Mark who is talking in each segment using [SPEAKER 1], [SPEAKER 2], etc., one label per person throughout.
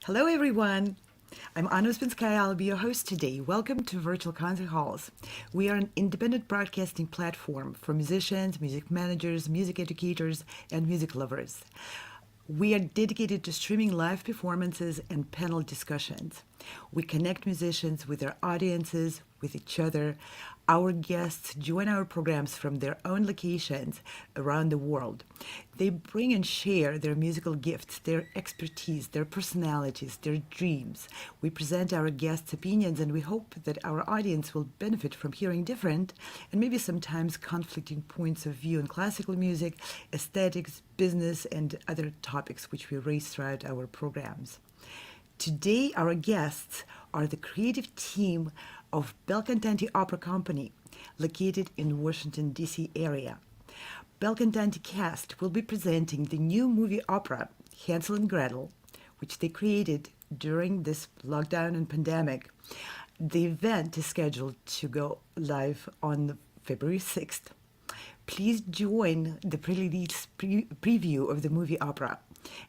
[SPEAKER 1] Hello, everyone. I'm Anna Spinskaya. I'll be your host today. Welcome to Virtual Concert Halls. We are an independent broadcasting platform for musicians, music managers, music educators, and music lovers. We are dedicated to streaming live performances and panel discussions. We connect musicians with their audiences, with each other. Our guests join our programs from their own locations around the world. They bring and share their musical gifts, their expertise, their personalities, their dreams. We present our guests' opinions, and we hope that our audience will benefit from hearing different and maybe sometimes conflicting points of view on classical music, aesthetics, business, and other topics which we raise throughout our programs. Today, our guests are the creative team of Bel Cantanti Opera Company, located in Washington, D.C. area. Bel Cantanti cast will be presenting the new movie opera, Hansel and Gretel, which they created during this lockdown and pandemic. The event is scheduled to go live on February 6th. Please join the pre-release preview of the movie opera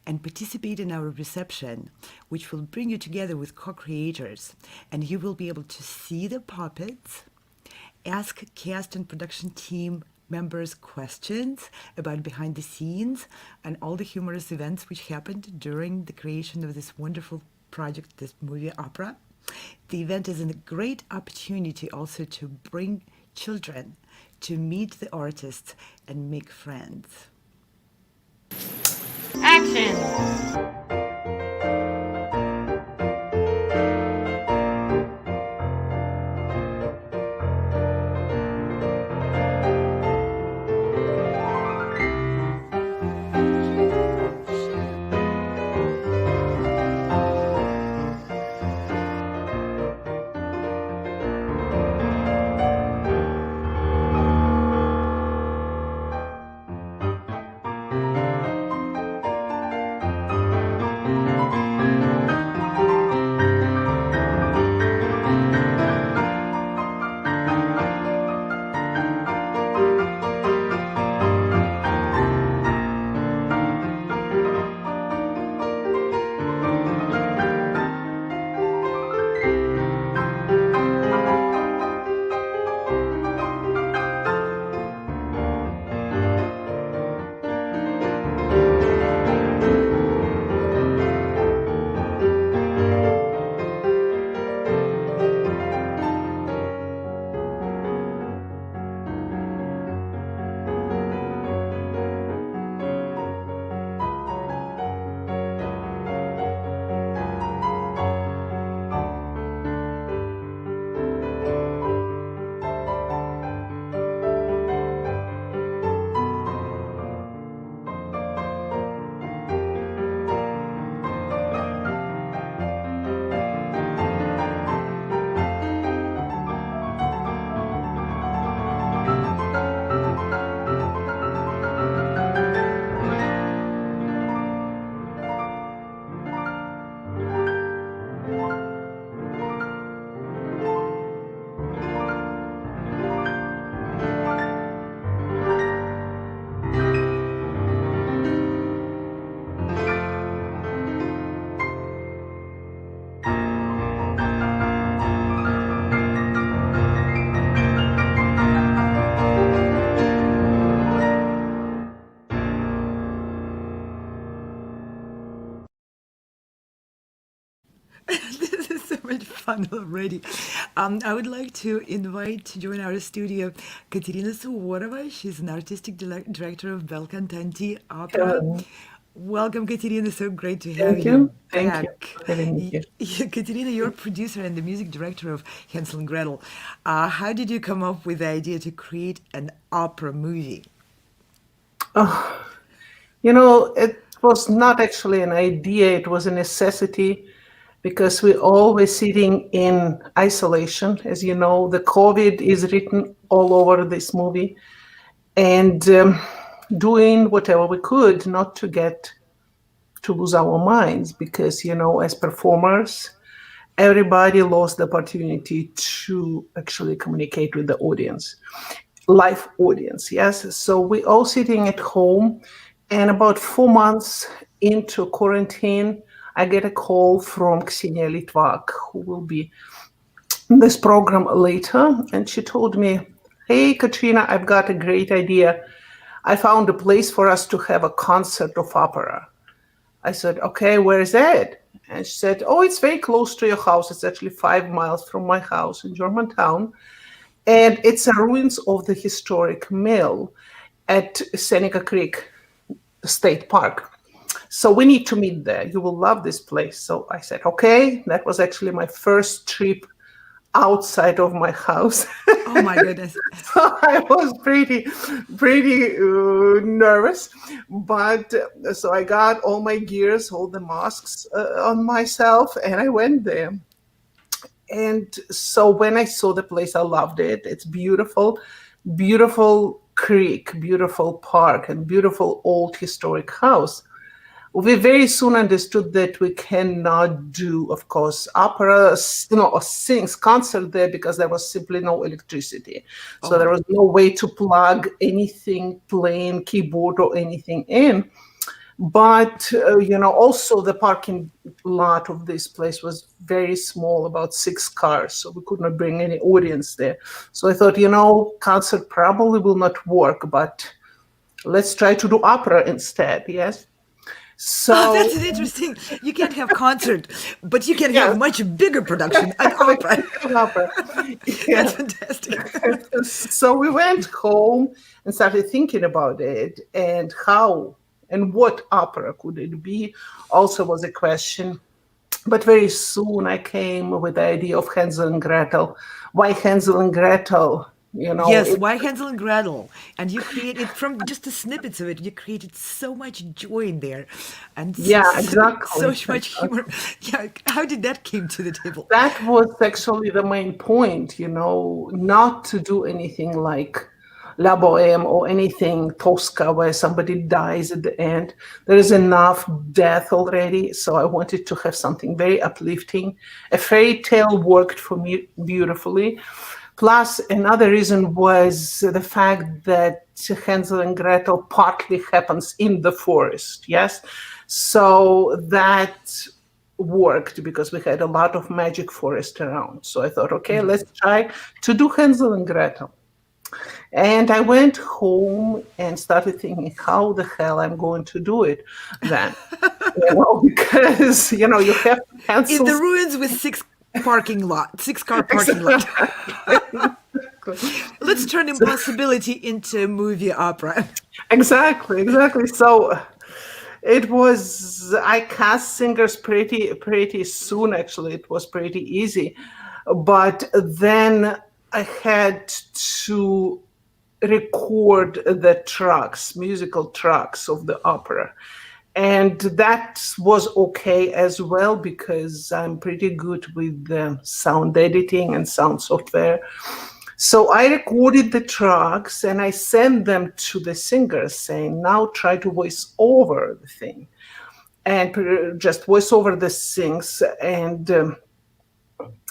[SPEAKER 1] and participate in our reception, which will bring you together with co-creators, and you will be able to see the puppets, ask cast and production team members questions about behind the scenes and all the humorous events which happened during the creation of this wonderful project, this movie opera. The event is a great opportunity also to bring children to meet the artists and make friends.
[SPEAKER 2] Action!
[SPEAKER 1] This is so much fun already. I would like to invite to join our studio Katerina Souvorova. She's an artistic director of Bel Cantanti Opera.
[SPEAKER 3] Hello.
[SPEAKER 1] Welcome, Katerina. So great to have
[SPEAKER 3] Thank
[SPEAKER 1] you
[SPEAKER 3] you. Thank you
[SPEAKER 1] back.
[SPEAKER 3] for having me here.
[SPEAKER 1] Katerina, you're a producer and the music director of Hansel and Gretel. How did you come up with the idea to create an opera movie?
[SPEAKER 3] Oh, it was not actually an idea, it was a necessity because we're always sitting in isolation. As you know, the COVID is written all over this movie and doing whatever we could not to lose our minds because, as performers, everybody lost the opportunity to actually communicate with the audience. Live audience, yes. So we all sitting at home, and about 4 months into quarantine, I get a call from Ksenya Litvak, who will be in this program later. And she told me, "Hey, Katrina, I've got a great idea. I found a place for us to have a concert of opera." I said, "Okay, where is that?" And she said, "Oh, it's very close to your house. It's actually 5 miles from my house in Germantown. And it's a ruins of the historic mill at Seneca Creek State Park. So we need to meet there. You will love this place." So I said, okay. That was actually my first trip outside of my house.
[SPEAKER 1] Oh my goodness.
[SPEAKER 3] So I was pretty nervous, but so I got all my gears, all the masks on myself, and I went there. And so when I saw the place, I loved it. It's beautiful, beautiful creek, beautiful park, and beautiful old historic house. We very soon understood that we cannot do, of course, opera, or sings, concert there because there was simply no electricity. So there
[SPEAKER 1] Oh,
[SPEAKER 3] was no way to plug anything, playing keyboard or anything in. But also the parking lot of this place was very small, about 6 cars, so we could not bring any audience there. So I thought, concert probably will not work, but let's try to do opera instead. Yes.
[SPEAKER 1] oh,
[SPEAKER 3] So
[SPEAKER 1] that's interesting. You can't have concert, but you can have
[SPEAKER 3] yes,
[SPEAKER 1] much bigger production, an opera.
[SPEAKER 3] opera.
[SPEAKER 1] That's
[SPEAKER 3] Yeah.
[SPEAKER 1] fantastic.
[SPEAKER 3] So we went home and started thinking about it and how and what opera could it be also was a question. But very soon I came with the idea of Hansel and Gretel. Why Hansel and Gretel?
[SPEAKER 1] Yes, why Hansel and Gretel? And you created from just the snippets of it, you created so much joy in there, and
[SPEAKER 3] Yeah,
[SPEAKER 1] so
[SPEAKER 3] exactly.
[SPEAKER 1] much humor. Yeah, how did that came to the table?
[SPEAKER 3] That was actually the main point, not to do anything like La Boheme or anything Tosca where somebody dies at the end. There is enough death already, so I wanted to have something very uplifting. A fairy tale worked for me beautifully. Plus, another reason was the fact that Hansel and Gretel partly happens in the forest, yes? So that worked because we had a lot of magic forest around. So I thought, okay, let's try to do Hansel and Gretel. And I went home and started thinking, how the hell I'm going to do it then? Because you have to
[SPEAKER 1] In
[SPEAKER 3] cancel.
[SPEAKER 1] the ruins with six car parking lot. Let's turn impossibility into movie opera.
[SPEAKER 3] Exactly. So it was, I cast singers pretty soon. Actually, it was pretty easy, but then I had to record the tracks, musical tracks of the opera. And that was okay as well because I'm pretty good with sound editing and sound software. So I recorded the tracks and I sent them to the singers saying, now try to voice over the thing and just voice over the things and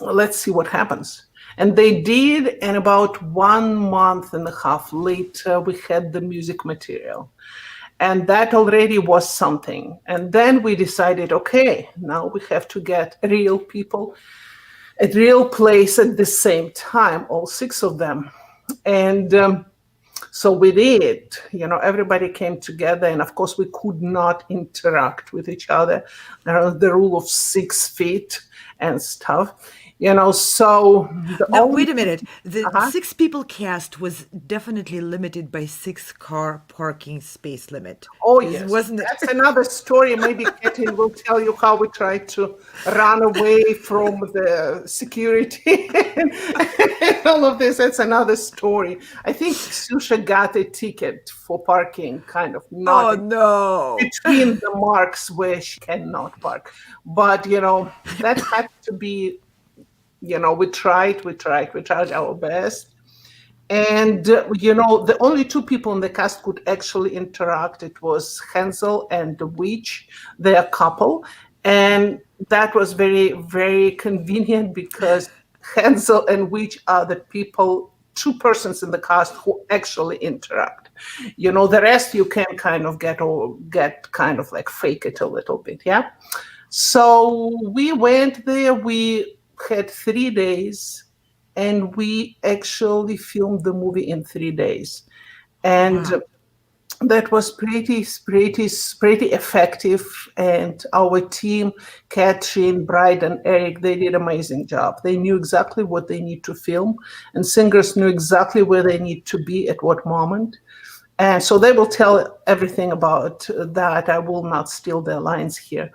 [SPEAKER 3] let's see what happens. And they did, and about 1.5 months later, we had the music material. And that already was something. And then we decided, okay, now we have to get real people at real place at the same time, all 6 of them. And so we did, everybody came together, and of course we could not interact with each other. There was the rule of 6 feet and stuff, so the
[SPEAKER 1] Now,
[SPEAKER 3] only,
[SPEAKER 1] wait a minute. The
[SPEAKER 3] uh-huh.
[SPEAKER 1] six people cast was definitely limited by 6 car parking space limit.
[SPEAKER 3] Oh,
[SPEAKER 1] Is
[SPEAKER 3] yes.
[SPEAKER 1] wasn't it?
[SPEAKER 3] That's another story. Maybe Catrin will tell you how we tried to run away from the security and all of this. That's another story. I think Susha got a ticket for parking, kind of not
[SPEAKER 1] Oh no.
[SPEAKER 3] between the marks where she cannot park. But, that had to be, we tried our best. And the only 2 people in the cast could actually interact. It was Hansel and the witch, their couple, and that was very, very convenient because Hansel and witch are the people, 2 persons in the cast who actually interact. The rest you can kind of get kind of like fake it a little bit, yeah. So we went there, we had 3 days, and we actually filmed the movie in 3 days. And
[SPEAKER 1] Wow.
[SPEAKER 3] that was pretty effective. And our team, Catrin, Brydon, Eric, they did amazing job. They knew exactly what they need to film, and singers knew exactly where they need to be at what moment. And so they will tell everything about that. I will not steal their lines here.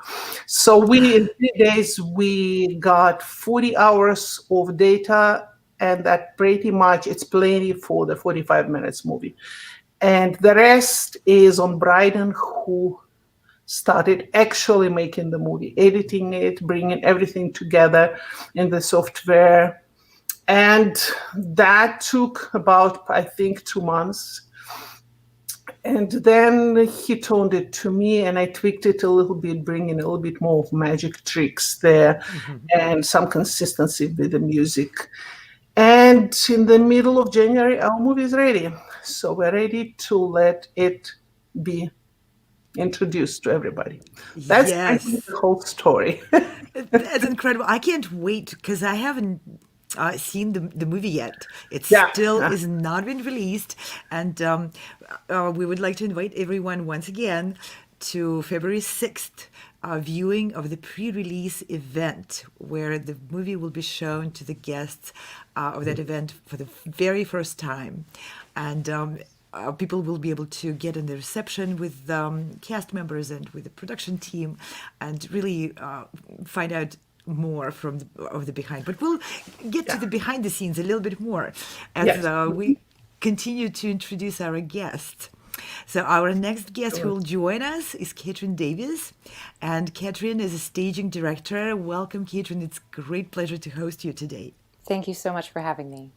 [SPEAKER 3] So we, in 3 days, we got 40 hours of data, and that pretty much it's plenty for the 45 minutes movie. And the rest is on Brydon, who started actually making the movie, editing it, bringing everything together in the software. And that took about, I think, 2 months. And then he toned it to me, and I tweaked it a little bit, bringing a little bit more of magic tricks there and some consistency with the music. And in the middle of January, our movie is ready. So we're ready to let it be introduced to everybody. That's pretty much
[SPEAKER 1] Yes.
[SPEAKER 3] the whole story.
[SPEAKER 1] That's incredible. I can't wait because I haven't seen the movie yet. It
[SPEAKER 3] Yeah.
[SPEAKER 1] still is not been released, and we would like to invite everyone once again to February 6th viewing of the pre-release event where the movie will be shown to the guests of that event for the very first time. And people will be able to get in the reception with cast members and with the production team and really find out more from of the behind. But we'll get to
[SPEAKER 3] Yeah.
[SPEAKER 1] the behind the scenes a little bit more as
[SPEAKER 3] Yes.
[SPEAKER 1] we continue to introduce our guests. So our next guest who
[SPEAKER 3] Sure.
[SPEAKER 1] will join us is Catrin Davies, and Catrin is a staging director. Welcome, Catrin. It's a great pleasure to host you today.
[SPEAKER 2] Thank you so much for having me.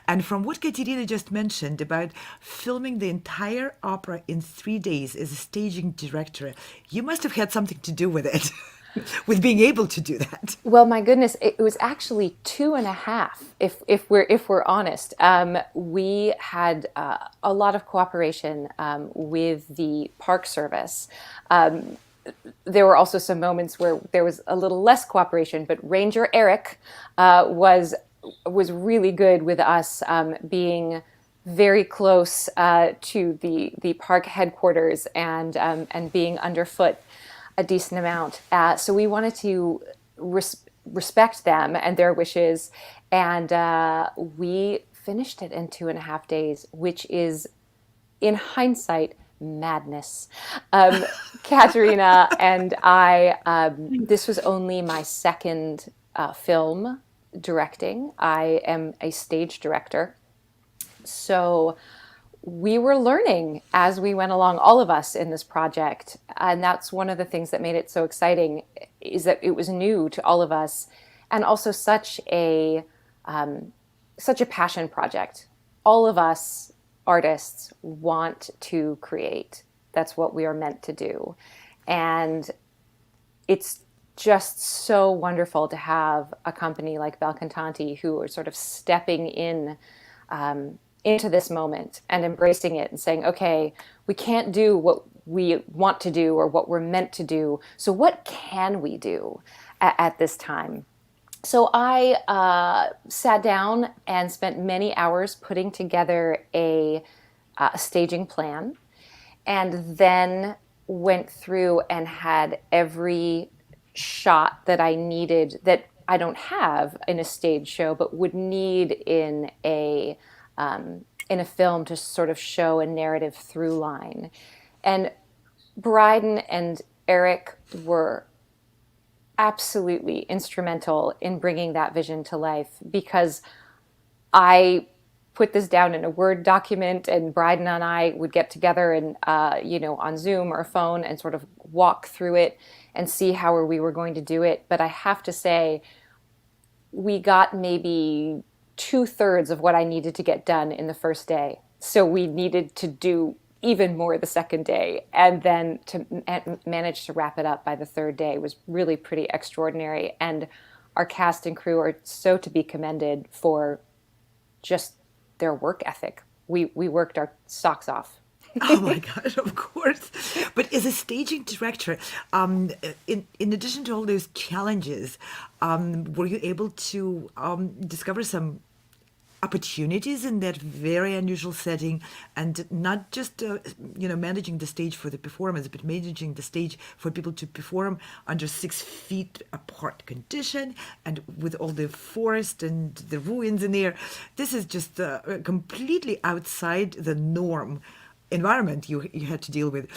[SPEAKER 1] And from what Katerina just mentioned about filming the entire opera in 3 days as a staging director, you must have had something to do with it, with being able to do that.
[SPEAKER 2] Well, my goodness, it was actually 2.5. If we're honest, we had a lot of cooperation with the park service. There were also some moments where there was a little less cooperation, but Ranger Eric was really good with us, being very close to the park headquarters and being underfoot a decent amount. So we wanted to respect them and their wishes, and we finished it in 2.5 days, which is, in hindsight, madness. Um, Katerina and I, this was only my second film directing. I am a stage director. So we were learning as we went along, all of us in this project. And that's one of the things that made it so exciting, is that it was new to all of us, and also such a passion project. All of us artists want to create. That's what we are meant to do. And it's just so wonderful to have a company like Bel Cantanti who are sort of stepping in into this moment and embracing it and saying, okay, we can't do what we want to do or what we're meant to do. So what can we do at this time? So I sat down and spent many hours putting together a staging plan, and then went through and had every shot that I needed, that I don't have in a stage show, but would need in a film to sort of show a narrative through line. And Brydon and Eric were absolutely instrumental in bringing that vision to life, because I put this down in a Word document, and Brydon and I would get together and, on Zoom or a phone and sort of walk through it and see how we were going to do it. But I have to say, we got maybe 2/3 of what I needed to get done in the first day. So we needed to do even more the second day. And then to manage to wrap it up by the third day was really pretty extraordinary. And our cast and crew are so to be commended for just their work ethic. We worked our socks off.
[SPEAKER 1] Oh my God, of course. But as a staging director, in addition to all those challenges, were you able to discover some opportunities in that very unusual setting, and not just managing the stage for the performance, but managing the stage for people to perform under 6 feet apart condition and with all the forest and the ruins in there. This is just completely outside the norm environment you had to deal with.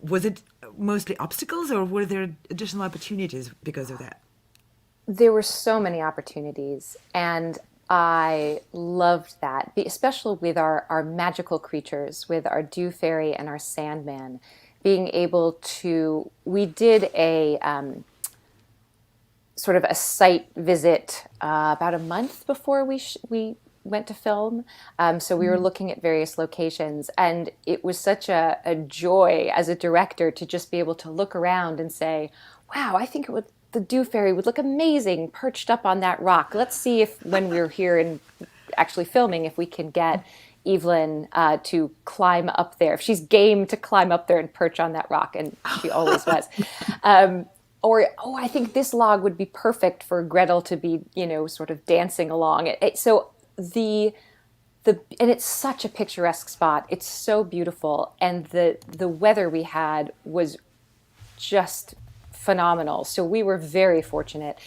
[SPEAKER 1] Was it mostly obstacles, or were there additional opportunities because of that?
[SPEAKER 2] There were so many opportunities, and I loved that, especially with our magical creatures, with our Dew Fairy and our Sandman, being able to. We did a sort of a site visit about a month before we went to film. So we were looking at various locations, and it was such a joy as a director to just be able to look around and say, "Wow, I think it would." The Dew Fairy would look amazing perched up on that rock. Let's see if, when we're here and actually filming, if we can get Evelyn to climb up there. If she's game to climb up there and perch on that rock, and she always was. Or, oh, I think this log would be perfect for Gretel to be, sort of dancing along. So and it's such a picturesque spot. It's so beautiful, and the weather we had was just phenomenal. So we were very fortunate,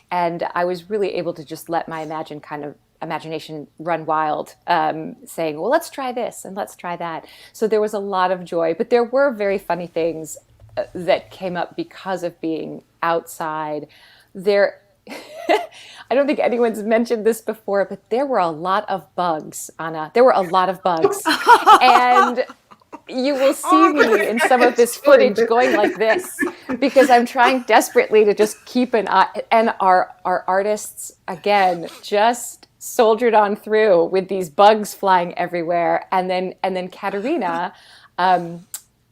[SPEAKER 2] and I was really able to just let my imagination run wild, saying, "Well, let's try this and let's try that." So there was a lot of joy, but there were very funny things that came up because of being outside. There, I don't think anyone's mentioned this before, but there were a lot of bugs, Anna. There were a lot of bugs, and you will see me in some of this footage going like this because I'm trying desperately to just keep an eye. And our artists, again, just soldiered on through with these bugs flying everywhere. And then Katerina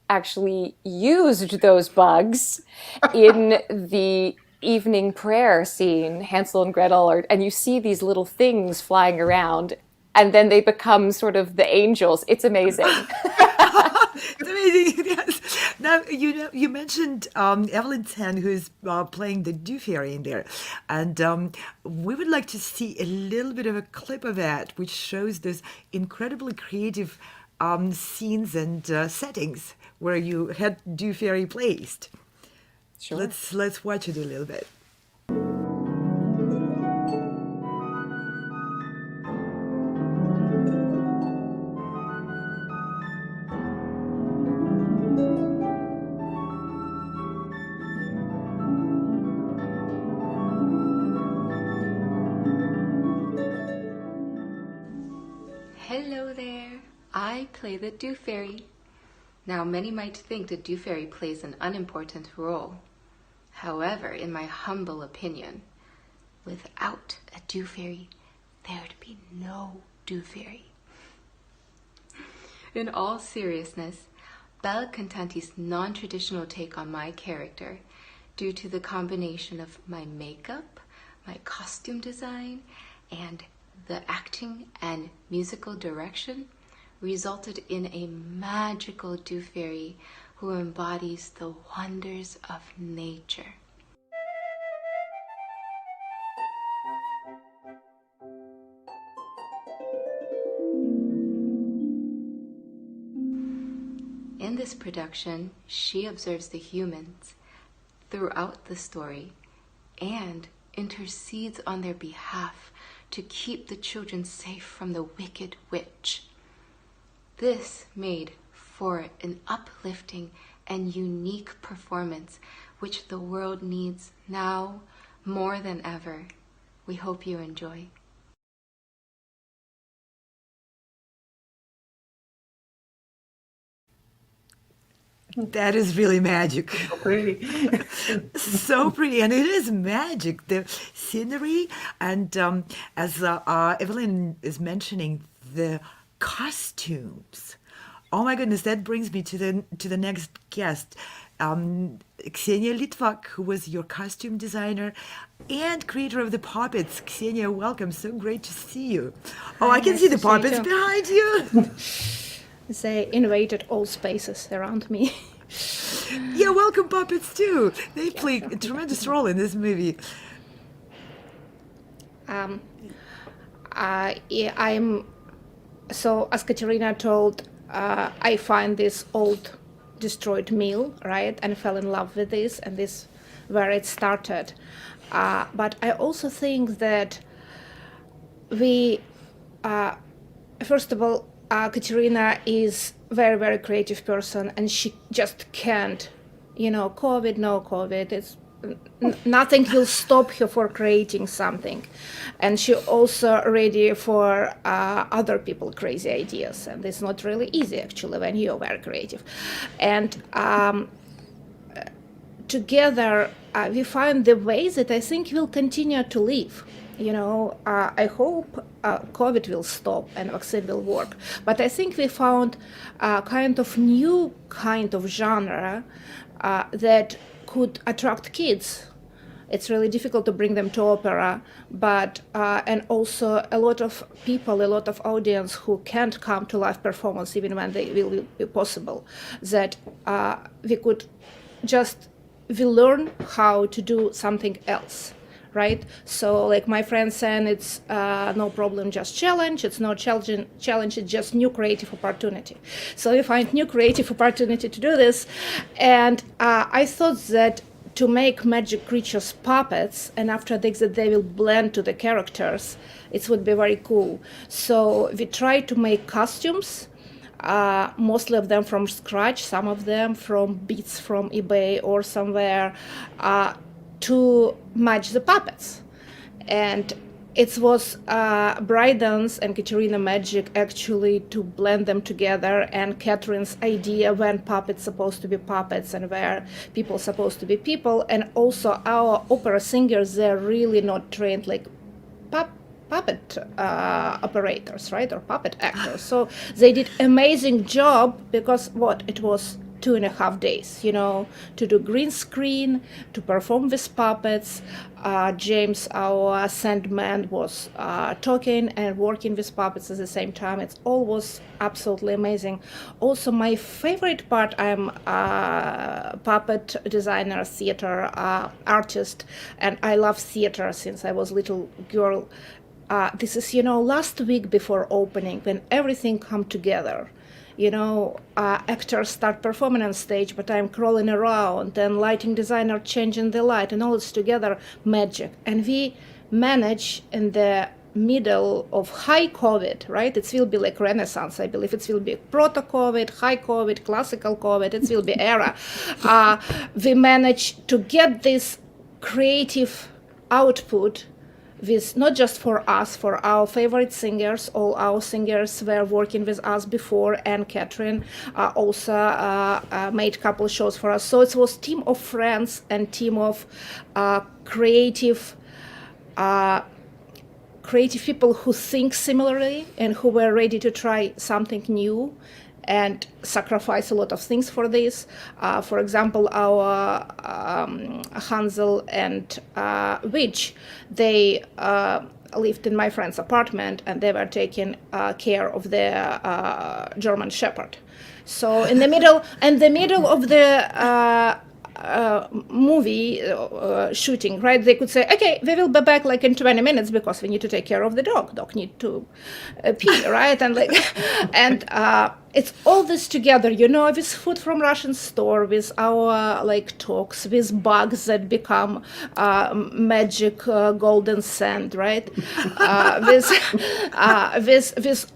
[SPEAKER 2] actually used those bugs in the evening prayer scene, Hansel and Gretel, and you see these little things flying around, and then they become sort of the angels. It's amazing.
[SPEAKER 1] It's amazing. Yes. Now you mentioned Evelyn Tan, who's playing the Dew Fairy in there, and we would like to see a little bit of a clip of that, which shows those incredibly creative scenes and settings where you had Dew Fairy placed.
[SPEAKER 2] Sure.
[SPEAKER 1] Let's watch it a little bit.
[SPEAKER 4] Hello there, I play the Dew Fairy. Now, many might think the Dew Fairy plays an unimportant role. However, in my humble opinion, without a Dew Fairy, there'd be no Dew Fairy. In all seriousness, Bel Cantanti's non-traditional take on my character, due to the combination of my makeup, my costume design, and the acting and musical direction, resulted in a magical Dew Fairy who embodies the wonders of nature. In this production, she observes the humans throughout the story and intercedes on their behalf to keep the children safe from the wicked witch. This made for an uplifting and unique performance which the world needs now more than ever. We hope you enjoy.
[SPEAKER 1] That is really magic.
[SPEAKER 3] Pretty.
[SPEAKER 1] So pretty, and it is magic. The scenery, and as Evelyn is mentioning, the costumes. Oh my goodness, that brings me to the next guest, Ksenya Litvak, who was your costume designer and creator of the puppets. Ksenia, welcome. So great to see you. Oh, I can
[SPEAKER 5] nice
[SPEAKER 1] see the
[SPEAKER 5] to see you
[SPEAKER 1] puppets
[SPEAKER 5] too.
[SPEAKER 1] behind you.
[SPEAKER 5] They invaded all spaces around me.
[SPEAKER 1] Yeah, welcome puppets too. They play a tremendous role in this movie.
[SPEAKER 5] Yeah, so as Katerina told, I find this old destroyed mill, right, and fell in love with this, and this where it started. But I also think that we, first of all, Katerina is very, very creative person, and she just can't, COVID, no COVID, it's nothing will stop her for creating something. And she also ready for other people crazy ideas, and it's not really easy actually when you're very creative. And together we find the ways that I think will continue to live. I hope COVID will stop and vaccine will work. But I think we found a kind of new kind of genre that could attract kids. It's really difficult to bring them to opera, but and also a lot of people, a lot of audience who can't come to live performance even when they will be possible. That we learn how to do something else. Right? So like my friend said, it's no problem, just challenge. It's no challenge, it's just new creative opportunity. So we find new creative opportunity to do this. And I thought that to make magic creatures puppets, and after this that they will blend to the characters, it would be very cool. So we try to make costumes, mostly of them from scratch, some of them from bits from eBay or somewhere, to match the puppets. And it was Brydon's and Katerina magic actually to blend them together, and Catrin's idea when puppets supposed to be puppets and where people supposed to be people. And also our opera singers, they're really not trained like puppet operators, right, or puppet actors. So they did amazing job because it was 2.5 days, to do green screen, to perform with puppets. James, our sandman, was talking and working with puppets at the same time. It all was absolutely amazing. Also, my favorite part, I'm a puppet designer, theater artist, and I love theater since I was a little girl. This is, last week before opening, when everything come together. Actors start performing on stage, but I'm crawling around, and lighting designer changing the light, and all it's together magic. And we manage in the middle of high COVID, right? It will be like Renaissance, I believe. It will be proto-COVID, high COVID, classical COVID. It will be era. We manage to get this creative output with not just for us, for our favorite singers. All our singers were working with us before, and Catrin also made a couple shows for us. So it was team of friends and team of creative people who think similarly and who were ready to try something new and sacrifice a lot of things for this. For example, our Hansel and Witch, they lived in my friend's apartment, and they were taking care of their German Shepherd. So in the middle of the movie shooting, right, they could say, okay, we will be back like in 20 minutes because we need to take care of the dog. Dog need to pee, right? And and it's all this together, with food from Russian store, with our talks, with bugs that become magic golden sand, right? With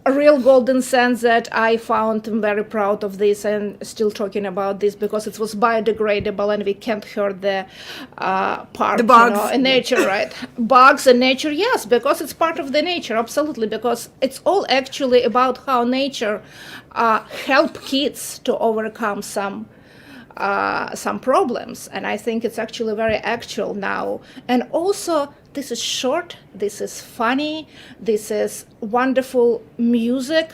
[SPEAKER 5] real golden sand that I found. I'm very proud of this and still talking about this because it was biodegradable and we can't hurt the part,
[SPEAKER 1] the bugs.
[SPEAKER 5] In nature, right? Bugs in nature, yes, because it's part of the nature, absolutely, because it's all actually about how nature help kids to overcome some problems. And I think it's actually very actual now. And also, this is short, this is funny, this is wonderful music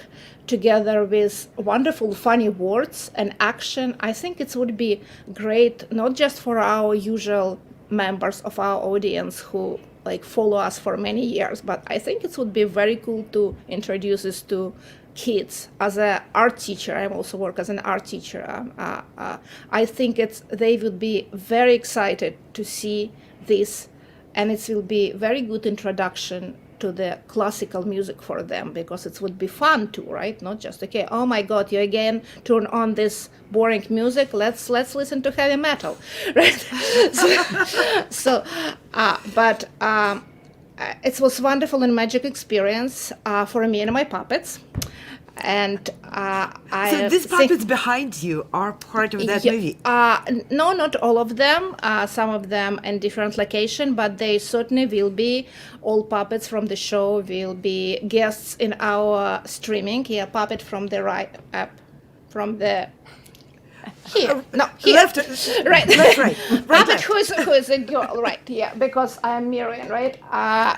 [SPEAKER 5] together with wonderful funny words and action. I think it would be great, not just for our usual members of our audience who follow us for many years, but I think it would be very cool to introduce this to kids. As an art teacher, I also work as an art teacher. I think they would be very excited to see this, and it will be very good introduction to the classical music for them, because it would be fun too, right? Not just, okay, oh my God, you again turn on this boring music. Let's listen to heavy metal, right? But it was wonderful and magic experience for me and my puppets. And
[SPEAKER 1] so these puppets behind you are part of that movie?
[SPEAKER 5] No, not all of them. Some of them in different location, but they certainly will be. All puppets from the show will be guests in our streaming. Here, puppet from the right up, from the here. No, here.
[SPEAKER 1] Left,
[SPEAKER 5] right.
[SPEAKER 1] Left, right.
[SPEAKER 5] Puppet who is a girl, right? Yeah, because I'm Miriam, right?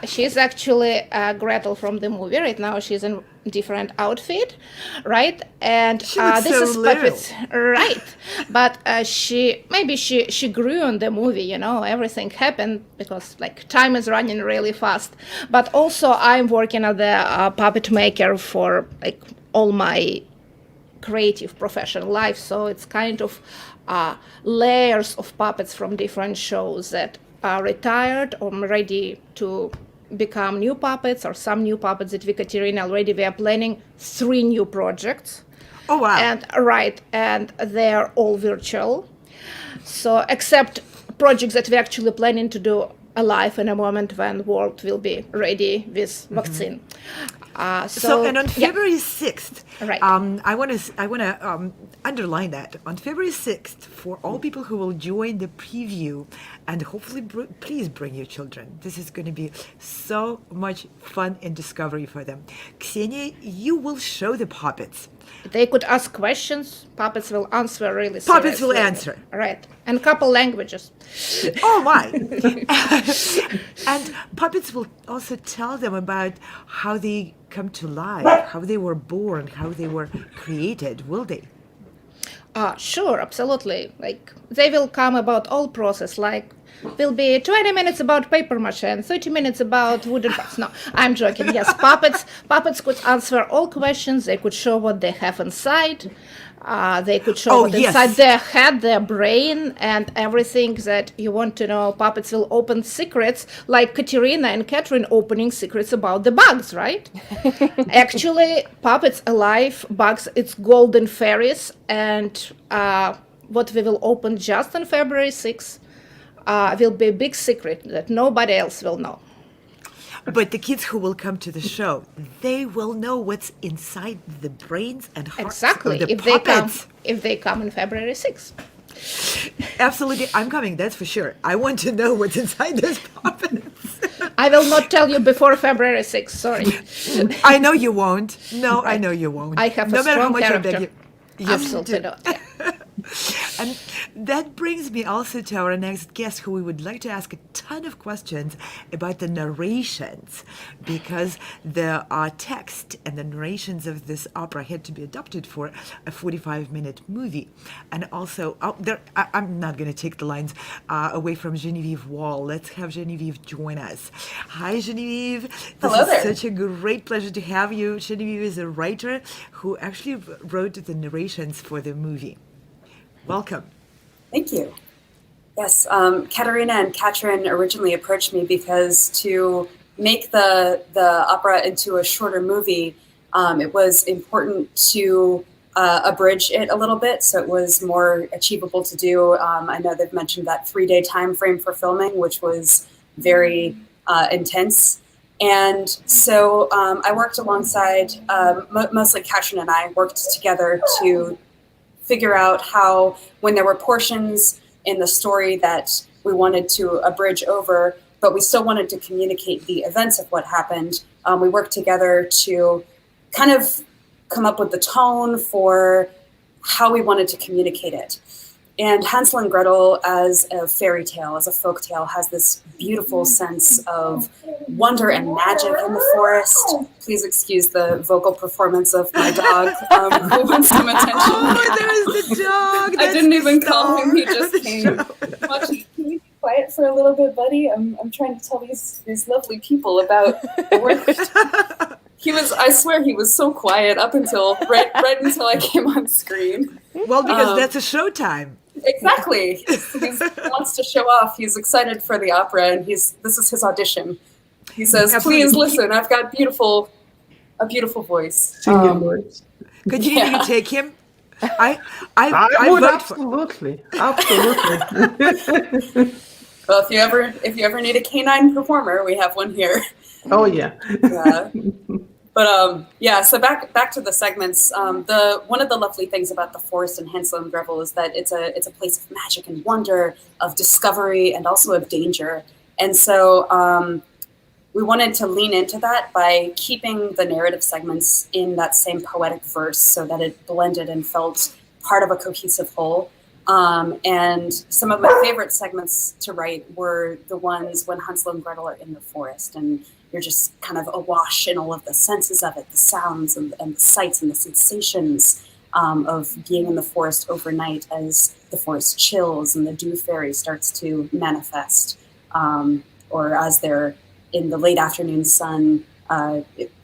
[SPEAKER 5] She's actually Gretel from the movie. Right now, she's in different outfit, right? And
[SPEAKER 1] she looks
[SPEAKER 5] this
[SPEAKER 1] so
[SPEAKER 5] is puppets, right? But she grew on the movie. Everything happened because like time is running really fast. But also, I'm working as the puppet maker for like all my creative professional life, so it's kind of layers of puppets from different shows that are retired or ready to become new puppets, or some new puppets that we, Katerina, already we are planning 3 new projects.
[SPEAKER 1] Oh wow.
[SPEAKER 5] And they're all virtual, so except projects that we're actually planning to do alive in a moment when the world will be ready with vaccine.
[SPEAKER 1] And on February 6th,
[SPEAKER 5] right.
[SPEAKER 1] I want to underline that on February 6th, for all people who will join the preview, and hopefully please bring your children. This is going to be so much fun and discovery for them. Ksenia, you will show the puppets.
[SPEAKER 5] They could ask questions. Puppets will answer really seriously.
[SPEAKER 1] Puppets will answer.
[SPEAKER 5] Right. And couple languages.
[SPEAKER 1] Oh, my. And puppets will also tell them about how they come to life, how they were born, how they were created, will they?
[SPEAKER 5] Sure, absolutely. Like, they will come about all process, like, will be 20 minutes about paper mache and 30 minutes about wooden box. No, I'm joking. Yes, puppets could answer all questions. They could show what they have inside. They could show inside their head, their brain, and everything that you want to know. Puppets will open secrets, like Katerina and Catrin opening secrets about the bugs, right? Actually, puppets alive, bugs, it's golden fairies, and what we will open just on February 6th will be a big secret that nobody else will know.
[SPEAKER 1] But the kids who will come to the show, they will know what's inside the brains and hearts of the puppets.
[SPEAKER 5] If they come on February 6th.
[SPEAKER 1] Absolutely, I'm coming, that's for sure. I want to know what's inside those puppets.
[SPEAKER 5] I will not tell you before February 6th, sorry.
[SPEAKER 1] I know you won't. No, right. I know you won't.
[SPEAKER 5] I have a strong character.
[SPEAKER 1] Yes,
[SPEAKER 5] absolutely not. Yeah.
[SPEAKER 1] And that brings me also to our next guest, who we would like to ask a ton of questions about the narrations, because the text and the narrations of this opera had to be adapted for a 45-minute movie. And also, I'm not going to take the lines away from Genevieve Wall. Let's have Genevieve join us. Hi, Genevieve.
[SPEAKER 6] Hello there.
[SPEAKER 1] This is such a great pleasure to have you. Genevieve is a writer who actually wrote the narrations for the movie. Welcome.
[SPEAKER 6] Thank you. Yes, Katerina and Catrin originally approached me because to make the opera into a shorter movie, it was important to abridge it a little bit, so it was more achievable to do. I know they've mentioned that 3-day time frame for filming, which was very intense. And so I worked alongside, mostly Catrin and I worked together to figure out how, when there were portions in the story that we wanted to abridge over, but we still wanted to communicate the events of what happened, we worked together to kind of come up with the tone for how we wanted to communicate it. And Hansel and Gretel, as a fairy tale, as a folk tale, has this beautiful sense of wonder and magic in the forest. Please excuse the vocal performance of my dog, who wants some attention.
[SPEAKER 1] Oh, there is the dog.
[SPEAKER 6] I didn't even call him. He just came. Can you be quiet for a little bit, buddy? I'm trying to tell these lovely people about the work. I swear he was so quiet up until right until I came on screen.
[SPEAKER 1] Well, because that's a showtime.
[SPEAKER 6] Exactly. He wants to show off. He's excited for the opera, and this is his audition. He says,
[SPEAKER 1] Absolutely.
[SPEAKER 6] "Please listen. I've got a beautiful voice."
[SPEAKER 3] Singing voice.
[SPEAKER 1] Katerina, you take him. I
[SPEAKER 3] would
[SPEAKER 1] vote
[SPEAKER 3] absolutely.
[SPEAKER 6] Well, if you ever need a canine performer, we have one here.
[SPEAKER 3] Oh yeah.
[SPEAKER 6] But so back to the segments. One of the lovely things about the forest in Hansel and Gretel is that it's a place of magic and wonder, of discovery, and also of danger. And so we wanted to lean into that by keeping the narrative segments in that same poetic verse, so that it blended and felt part of a cohesive whole. And some of my favorite segments to write were the ones when Hansel and Gretel are in the forest, and you're just kind of awash in all of the senses of it, the sounds and the sights and the sensations of being in the forest overnight as the forest chills and the dew fairy starts to manifest, or as they're in the late afternoon sun,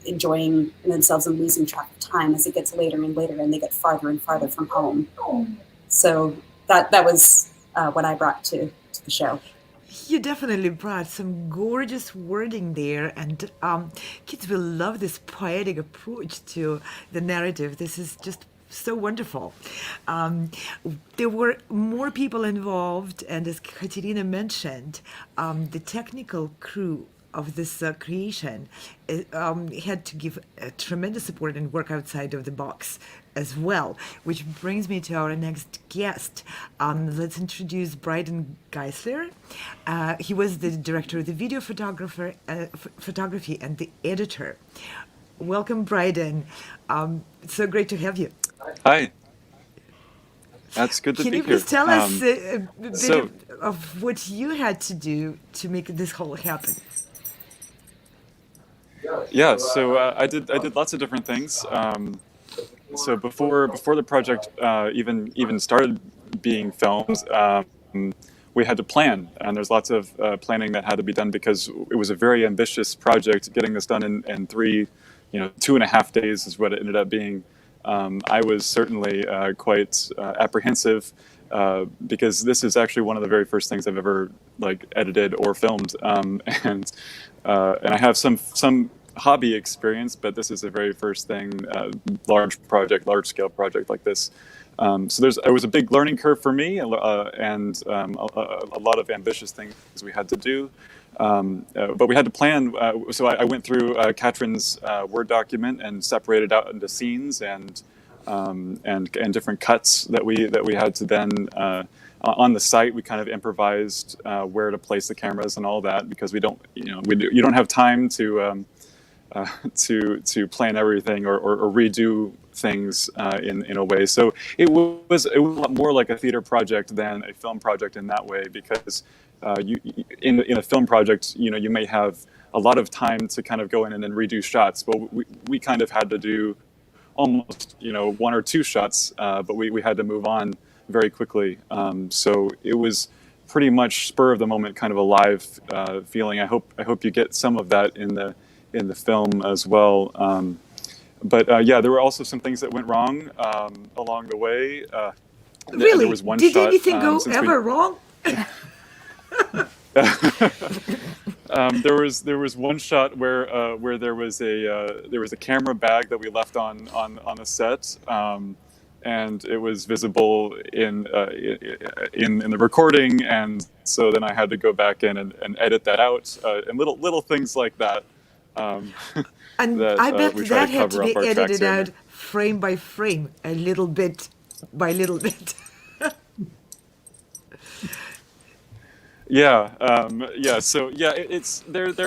[SPEAKER 6] enjoying themselves and losing track of time as it gets later and later and they get farther and farther from home. So that was what I brought to the show.
[SPEAKER 1] You definitely brought some gorgeous wording there, and kids will love this poetic approach to the narrative. This is just so wonderful. There were more people involved, and as Katerina mentioned, the technical crew of this creation had to give tremendous support and work outside of the box as well, which brings me to our next guest. Let's introduce Brydon Geisler. He was the director of the video photography and the editor. Welcome, Brydon. It's so great to have you.
[SPEAKER 7] Hi. That's good to be here.
[SPEAKER 1] Can you please tell us a bit of what you had to do to make this whole happen?
[SPEAKER 7] Yeah, so I did lots of different things. So before the project even started being filmed, we had to plan, and there's lots of planning that had to be done because it was a very ambitious project. Getting this done in 2.5 days is what it ended up being. I was certainly quite apprehensive because this is actually one of the very first things I've ever edited or filmed, and I have some hobby experience, but this is the very first thing, large scale project like this. So it was a big learning curve for me, and a lot of ambitious things we had to do. But we had to plan. So I went through Catrin's Word document and separated out into scenes and different cuts that we had to then on the site. We kind of improvised where to place the cameras and all that because you don't have time to plan everything or redo things in a way. So it was a lot more like a theater project than a film project in that way, because in a film project, you may have a lot of time to kind of go in and then redo shots. But we kind of had to do almost one or two shots, but we had to move on very quickly. So it was pretty much spur of the moment, kind of a live feeling. I hope you get some of that in the film as well. But there were also some things that went wrong along the way.
[SPEAKER 1] Really?
[SPEAKER 7] There was one
[SPEAKER 1] Did
[SPEAKER 7] shot,
[SPEAKER 1] anything go ever wrong?
[SPEAKER 7] There was one shot where there was a camera bag that we left on the set, and it was visible in the recording, and so then I had to go back in and edit that out, and little things like that.
[SPEAKER 1] And
[SPEAKER 7] that,
[SPEAKER 1] I bet that had to be edited out frame by frame, a little bit by little bit. There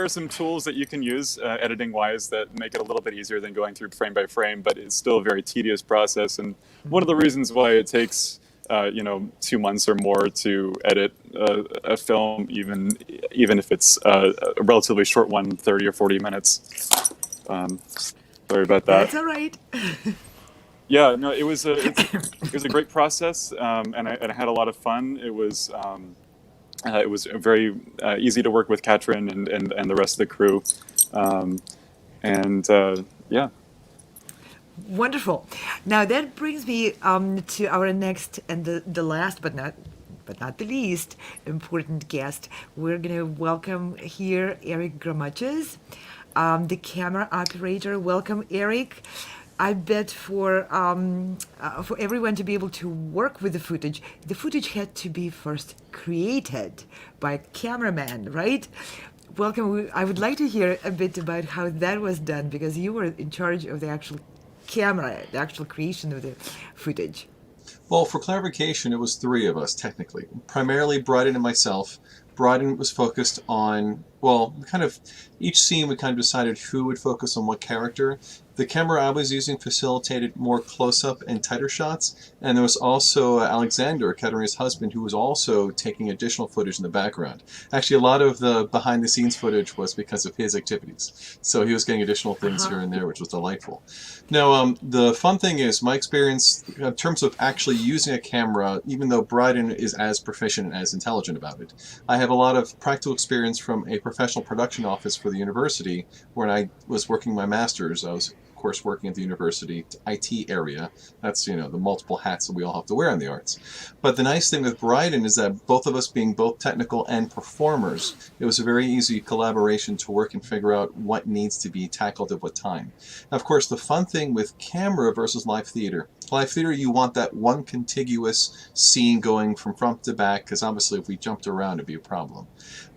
[SPEAKER 1] are some tools that you can use editing wise that make it a little bit easier than going through frame by frame, but it's still a very tedious process. And one of the reasons why it takes 2 months or more to edit a film, even if it's a relatively short one, 30 or 40 minutes. Sorry about that. That's all right.
[SPEAKER 7] Yeah, no, it was a great process, and I had a lot of fun. It was very easy to work with Catrin and the rest of the crew, and yeah.
[SPEAKER 1] Wonderful. Now that brings me to our next and the last, but not the least important guest. We're going to welcome here Eric Gramatges, the camera operator. Welcome, Eric. I bet for everyone to be able to work with the footage had to be first created by a cameraman, right? Welcome. I would like to hear a bit about how that was done because you were in charge of the actual camera, the actual creation of the footage.
[SPEAKER 8] Well, for clarification, it was three of us, technically. Primarily Brydon and myself. Brydon was focused on, well, each scene we kind of decided who would focus on what character. The camera I was using facilitated more close-up and tighter shots, and there was also Alexander, Katerina's husband, who was also taking additional footage in the background. Actually, a lot of the behind-the-scenes footage was because of his activities, so he was getting additional things here and there, which was delightful. Now, the fun thing is, my experience in terms of actually using a camera, even though Brydon is as proficient and as intelligent about it, I have a lot of practical experience from a professional production office for the university when I was working my master's. I was, of course, working at the university IT area. That's, the multiple hats that we all have to wear in the arts. But the nice thing with Brydon is that both of us being both technical and performers, it was a very easy collaboration to work and figure out what needs to be tackled at what time. Now, of course, the fun thing with camera versus live theater, you want that one contiguous scene going from front to back, because obviously if we jumped around it'd be a problem.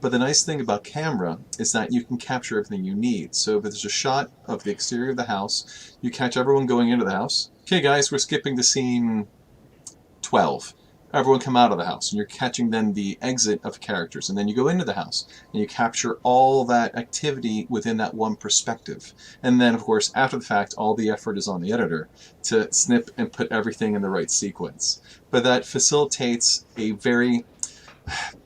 [SPEAKER 8] But the nice thing about camera is that you can capture everything you need. So if there's a shot of the exterior of the house, you catch everyone going into the house. Okay guys, we're skipping to scene 12. Everyone come out of the house, and you're catching then the exit of characters, and then you go into the house and you capture all that activity within that one perspective. And then of course after the fact all the effort is on the editor to snip and put everything in the right sequence. But that facilitates a very,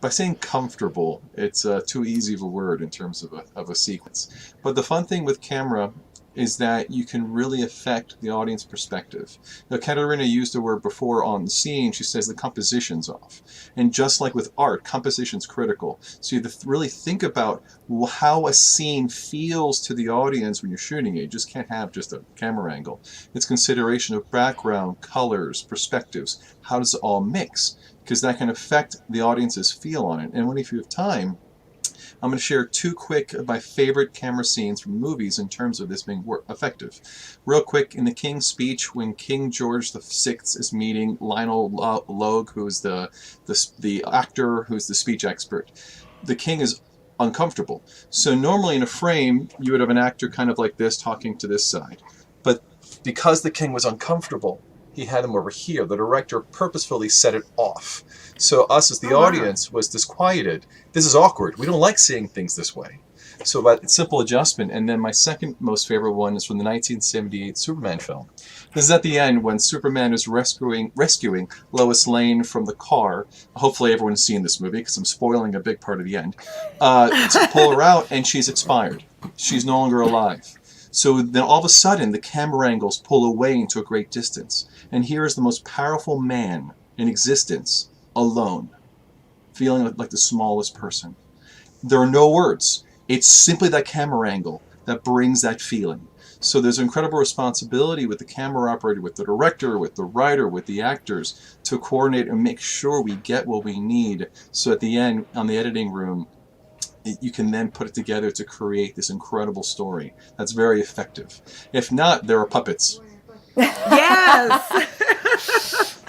[SPEAKER 8] by saying comfortable, it's too easy of a word in terms of a sequence. But the fun thing with camera is that you can really affect the audience perspective. Now, Katerina used the word before on the scene, she says the composition's off. And just like with art, composition's critical. So you have to really think about how a scene feels to the audience when you're shooting it. You just can't have just a camera angle. It's consideration of background, colors, perspectives. How does it all mix? Because that can affect the audience's feel on it. And if you have time, I'm going to share two quick of my favorite camera scenes from movies in terms of this being effective. Real quick, in the King's Speech, when King George VI is meeting Lionel Logue, who's the actor who's the speech expert, the king is uncomfortable. So normally in a frame, you would have an actor kind of like this talking to this side. But because the king was uncomfortable, he had him over here. The director purposefully set it off. So us as the audience was disquieted. This is awkward. We don't like seeing things this way. So that simple adjustment. And then my second most favorite one is from the 1978 Superman film. This is at the end when Superman is rescuing Lois Lane from the car. Hopefully everyone's seen this movie because I'm spoiling a big part of the end. To pull her out, and she's expired. She's no longer alive. So then all of a sudden the camera angles pull away into a great distance. And here is the most powerful man in existence, alone, feeling like the smallest person. There are no words. It's simply that camera angle that brings that feeling. So there's incredible responsibility with the camera operator, with the director, with the writer, with the actors to coordinate and make sure we get what we need. So at the end, on the editing room, you can then put it together to create this incredible story that's very effective. If not, there are puppets.
[SPEAKER 1] Yes!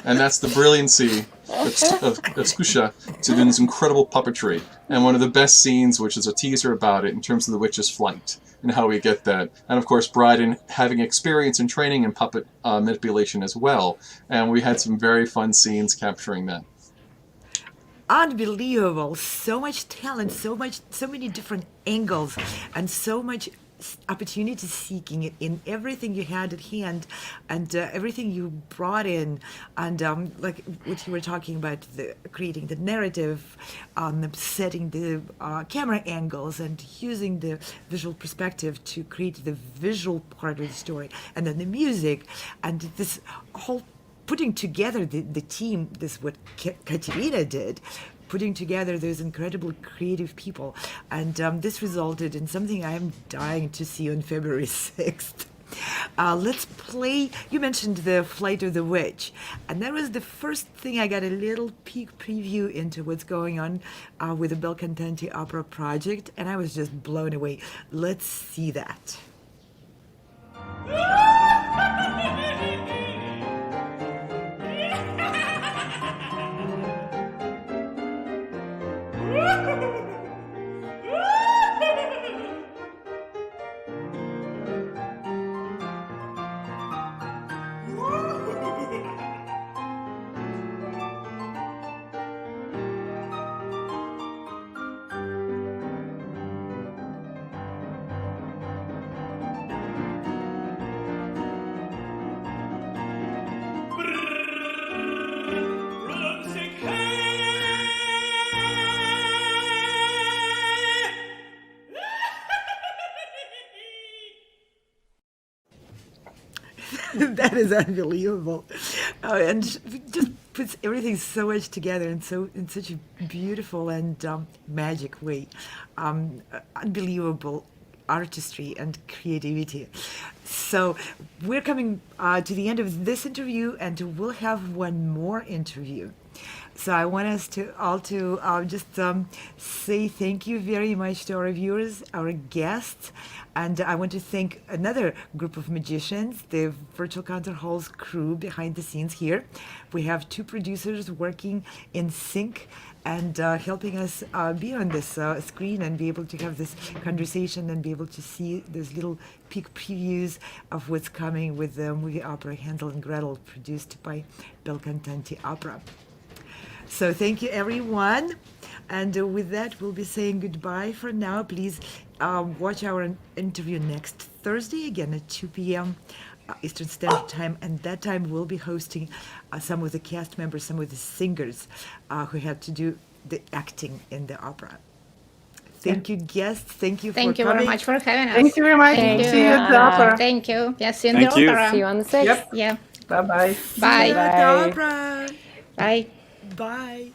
[SPEAKER 8] And that's the brilliancy of Skusha to do this incredible puppetry. And one of the best scenes, which is a teaser about it, in terms of the witch's flight and how we get that. And of course, Brydon having experience and training in puppet manipulation as well. And we had some very fun scenes capturing that.
[SPEAKER 1] Unbelievable. So much talent, so many different angles, and so much opportunity seeking in everything you had at hand, and everything you brought in, and like what you were talking about, creating the narrative, setting the camera angles, and using the visual perspective to create the visual part of the story, and then the music, and this whole putting together the team. This is what Katerina did, putting together those incredible creative people. And this resulted in something I am dying to see on February 6th. Let's play. You mentioned the Flight of the Witch, and that was the first thing I got a little peek preview into what's going on with the Bel Cantanti Opera project, and I was just blown away. Let's see that. That is unbelievable, and just puts everything so much together in such a beautiful and magic way. Unbelievable artistry and creativity. So we're coming to the end of this interview, and we'll have one more interview. So I want us to all to just say thank you very much to our viewers, our guests, and I want to thank another group of magicians, the Virtual Concert Hall's crew behind the scenes here. We have two producers working in sync and helping us be on this screen and be able to have this conversation and be able to see those little peek previews of what's coming with the movie opera Hansel and Gretel, produced by Bel Cantanti Opera. So thank you, everyone. And with that, we'll be saying goodbye for now. Please watch our interview next Thursday, again at 2 p.m. Eastern Standard Time. And that time, we'll be hosting some of the cast members, some of the singers who had to do the acting in the opera. Thank you, guests. Thank you for coming.
[SPEAKER 5] Thank you very much for having us.
[SPEAKER 3] Thank you very much.
[SPEAKER 2] Thank
[SPEAKER 3] See you
[SPEAKER 2] you,
[SPEAKER 3] at the
[SPEAKER 2] Anna.
[SPEAKER 3] opera.
[SPEAKER 5] Thank you. Yes, see you in
[SPEAKER 7] Thank
[SPEAKER 5] the
[SPEAKER 7] you.
[SPEAKER 5] opera.
[SPEAKER 2] See you on the 6th.
[SPEAKER 3] Yep.
[SPEAKER 5] Yeah.
[SPEAKER 3] Bye-bye.
[SPEAKER 1] See
[SPEAKER 5] Bye.
[SPEAKER 1] you at the opera.
[SPEAKER 5] Bye.
[SPEAKER 1] Bye.